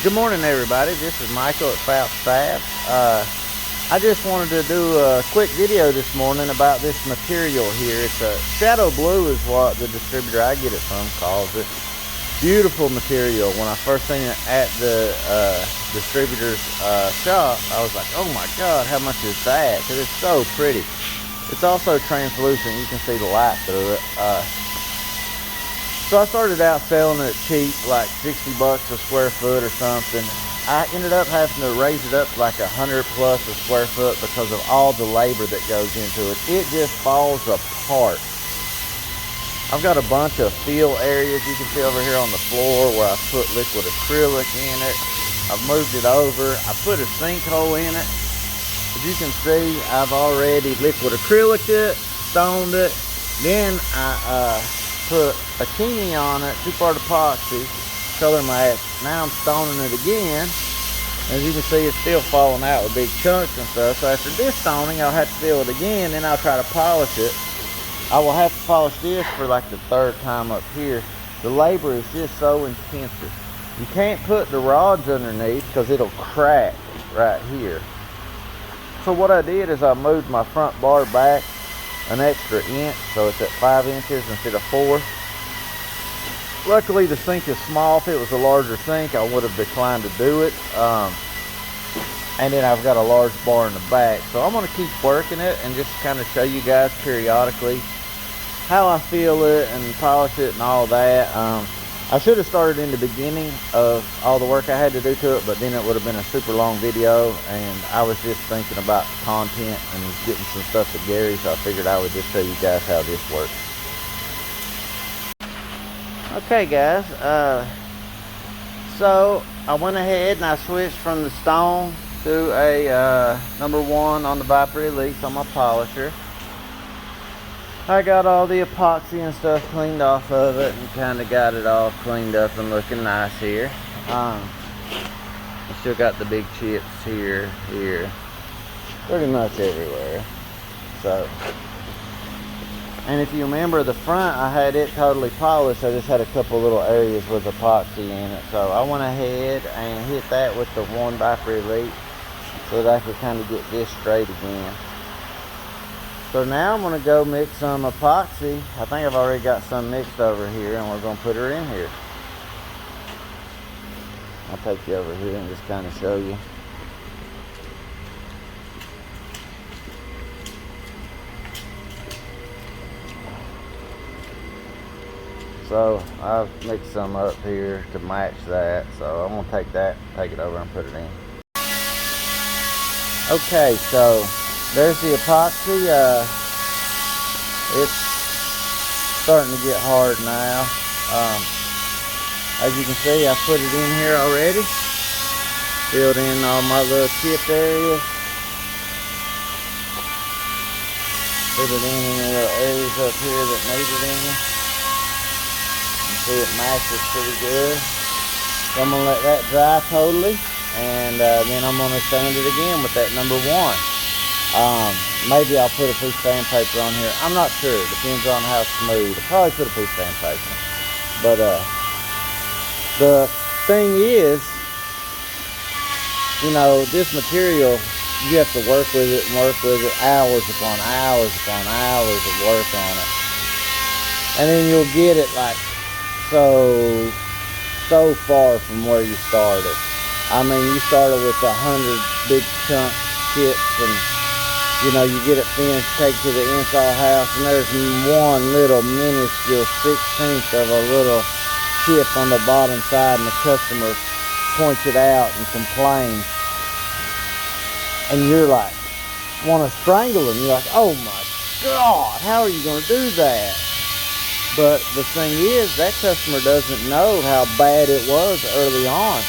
Good morning, everybody. This is Michael at FABS. I just wanted to do a quick video this morning about this material here. It's a shadow blue is what the distributor I get it from calls it. Beautiful material. When I first seen it at the distributor's shop, I was like, oh my God, how much is that? Because it's so pretty. It's also translucent. You can see the light through it. So I started out selling it cheap, like 60 bucks a square foot or something. I ended up having to raise it up to like 100 plus a square foot because of all the labor that goes into it. It just falls apart. I've got a bunch of fill areas you can see over here on the floor where I put liquid acrylic in it. I've moved it over. I put a sinkhole in it. As you can see, I've already liquid acrylic it, stoned it. Then I put a bikini on it, 2-part epoxy, color match. Now I'm stoning it again. As you can see, it's still falling out with big chunks and stuff. So after this stoning, I'll have to fill it again, then I'll try to polish it. I will have to polish this for like the third time up here. The labor is just so intensive. You can't put the rods underneath because it'll crack right here. So what I did is I moved my front bar back an extra inch, so it's at 5 inches instead of 4. Luckily the sink is small. If it was a larger sink, I would have declined to do it. And then I've got a large bar in the back, so I'm going to keep working it and just kind of show you guys periodically how I feel it and polish it and all that. I should have started in the beginning of all the work I had to do to it, but then it would have been a super long video, and I was just thinking about content and getting some stuff to Gary, so I figured I would just show you guys how this works. Okay guys, so I went ahead and I switched from the stone to a number 1 on the Viper Elite on my polisher. I got all the epoxy and stuff cleaned off of it and kind of got it all cleaned up and looking nice here. I still got the big chips here, pretty much everywhere. So, and if you remember the front, I had it totally polished. I just had a couple little areas with epoxy in it. So I went ahead and hit that with the 1 Viper Elite so that I could kind of get this straight again. So now I'm going to go mix some epoxy. I think I've already got some mixed over here, and we're going to put her in here. I'll take you over here and just kind of show you. So I've mixed some up here to match that. So I'm going to take that, take it over and put it in. Okay, so there's the epoxy. It's starting to get hard now. As you can see, I put it in here already. Filled in all my little chip areas. Put it in the little areas up here that need it in. You see it matches pretty good. So I'm going to let that dry totally. And then I'm going to sand it again with that number 1. Maybe I'll put a piece of sandpaper on here. I'm not sure. It depends on how smooth. I'll probably put a piece of sandpaper. But the thing is, you know, this material, you have to work with it and work with it hours upon hours upon hours of work on it. And then you'll get it like so far from where you started. I mean, you started with 100 big chunk chips, and you know, you get it finished, take it to the install house, and there's one little minuscule 16th of a little chip on the bottom side, and the customer points it out and complains. And you're like, want to strangle them. You're like, oh my God, how are you going to do that? But the thing is, that customer doesn't know how bad it was early on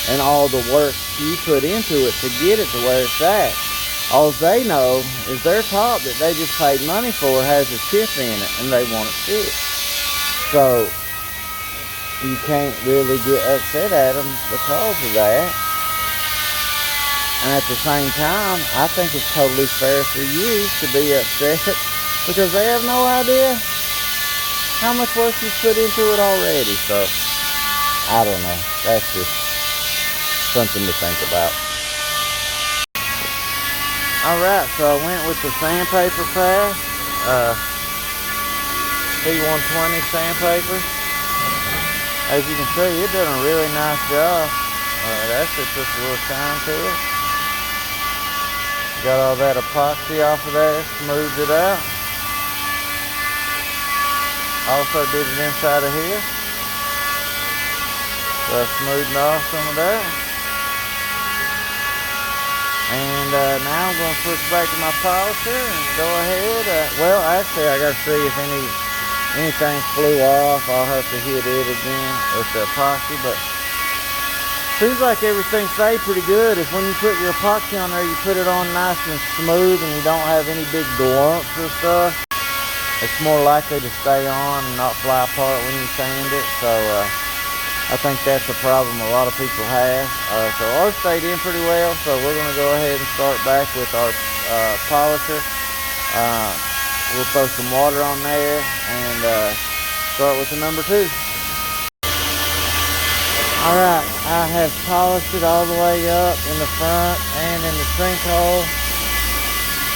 and all the work you put into it to get it to where it's at. All they know is their top that they just paid money for has a chip in it and they want it fixed. So you can't really get upset at them because of that. And at the same time, I think it's totally fair for you to be upset because they have no idea how much work you've put into it already. So I don't know. That's just something to think about. Alright, so I went with the sandpaper pass, P120 sandpaper. As you can see, it done a really nice job. It actually puts a little shine to it. Got all that epoxy off of there, smoothed it out. Also did it inside of here. So I smoothed off some of that. And now I'm going to switch back to my polisher and go ahead. Well, actually, I got to see if anything flew off. I'll have to hit it again with the epoxy, but seems like everything stayed pretty good. If when you put your epoxy on there, you put it on nice and smooth and you don't have any big glumps or stuff, it's more likely to stay on and not fly apart when you sand it. So I think that's a problem a lot of people have. So ours stayed in pretty well, so we're going to go ahead and start back with our polisher. We'll throw some water on there and start with the number 2. Alright, I have polished it all the way up in the front and in the sinkhole.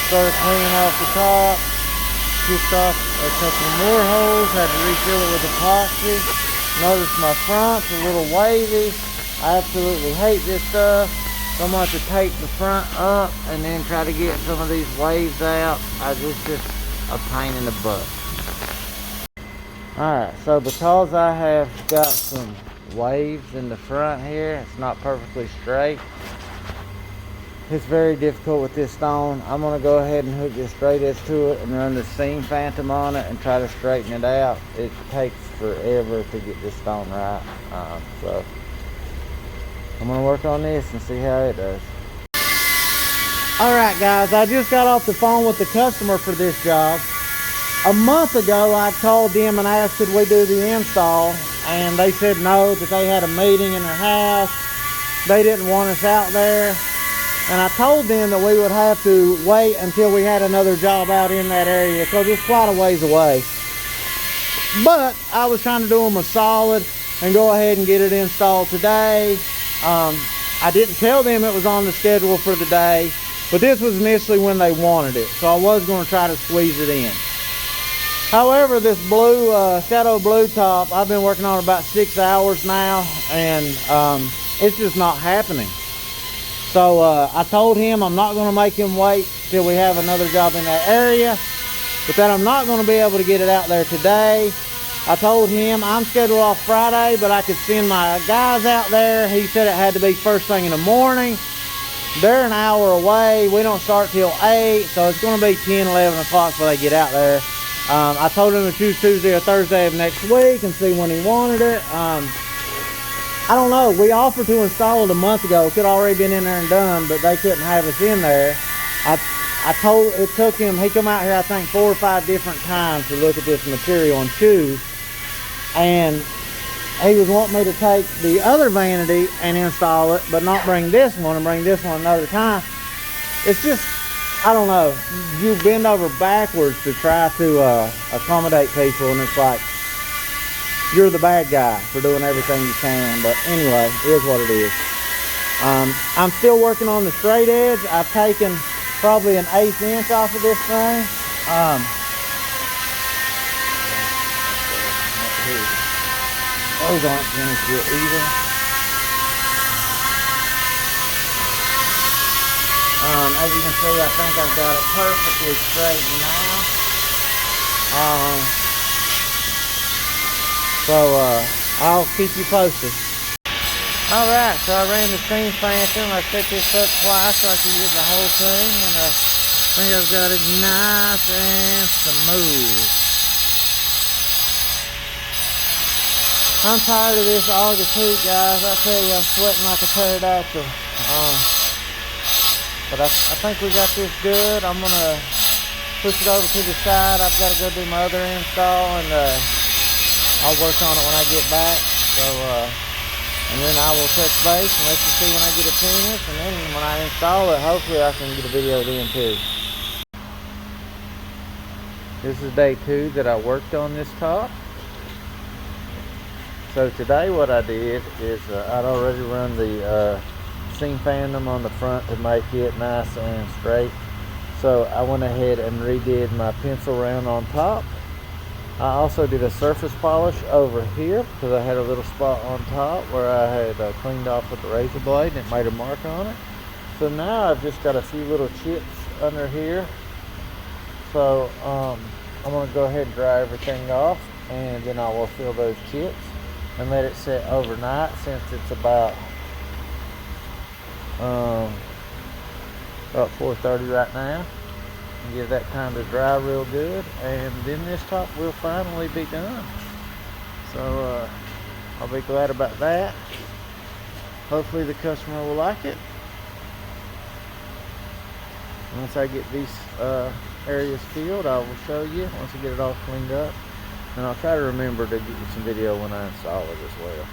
Started cleaning off the top. Kicked off a couple more holes. Had to refill it with epoxy. Notice my front's a little wavy. I absolutely hate this stuff. So I'm going to tape the front up and then try to get some of these waves out. It's just a pain in the butt. Alright, so because I have got some waves in the front here, it's not perfectly straight. It's very difficult with this stone. I'm going to go ahead and hook this straight edge to it and run the seam phantom on it and try to straighten it out. It takes forever to get this stone right. So I'm going to work on this and see how it does. Alright guys, I just got off the phone with the customer for this job. A month ago I called them and asked could we do the install, and they said no, that they had a meeting in their house. They didn't want us out there. And I told them that we would have to wait until we had another job out in that area because it's quite a ways away. But I was trying to do them a solid and go ahead and get it installed today. I didn't tell them it was on the schedule for the day, but this was initially when they wanted it. So I was going to try to squeeze it in. However, this blue, shadow blue top, I've been working on about 6 hours now, and it's just not happening. So I told him I'm not going to make him wait till we have another job in that area, but that I'm not going to be able to get it out there today. I told him I'm scheduled off Friday, but I could send my guys out there. He said it had to be first thing in the morning. They're an hour away. We don't start till 8, so it's going to be 10, 11 o'clock before they get out there. I told him to choose Tuesday or Thursday of next week and see when he wanted it. I don't know. We offered to install it a month ago. It could already been in there and done, but they couldn't have us in there. It took him, he come out here I think 4 or 5 different times to look at this material and choose. And he was wanting me to take the other vanity and install it, but not bring this one and bring this one another time. It's just, I don't know. You bend over backwards to try to accommodate people, and it's like, you're the bad guy for doing everything you can. But anyway, it is what it is. I'm still working on the straight edge. I've taken probably an 1/8 inch off of this thing. Those aren't finished yet either. As you can see, I think I've got it perfectly straight now. I'll keep you posted. Alright, so I ran the seam phantom. I set this up twice so I can get the whole thing, and I think I've got it nice and smooth. I'm tired of this August heat, guys. I tell you, I'm sweating like a pterodactyl. But I think we got this good. I'm going to push it over to the side. I've got to go do my other install, and I'll work on it when I get back. So, and then I will touch base and let you see when I get it finished. And then when I install it, hopefully I can get a video then too. This is day 2 that I worked on this top. So today what I did is I'd already run the seam fanned them on the front to make it nice and straight. So I went ahead and redid my pencil round on top. I also did a surface polish over here because I had a little spot on top where I had cleaned off with the razor blade and it made a mark on it. So now I've just got a few little chips under here. So I'm going to go ahead and dry everything off, and then I will fill those chips and let it sit overnight, since it's about 4:30 right now, and give that time to dry real good, and then this top will finally be done. So I'll be glad about that. Hopefully the customer will like it. Once I get these areas filled, I will show you once I get it all cleaned up, and I'll try to remember to get you some video when I install it as well.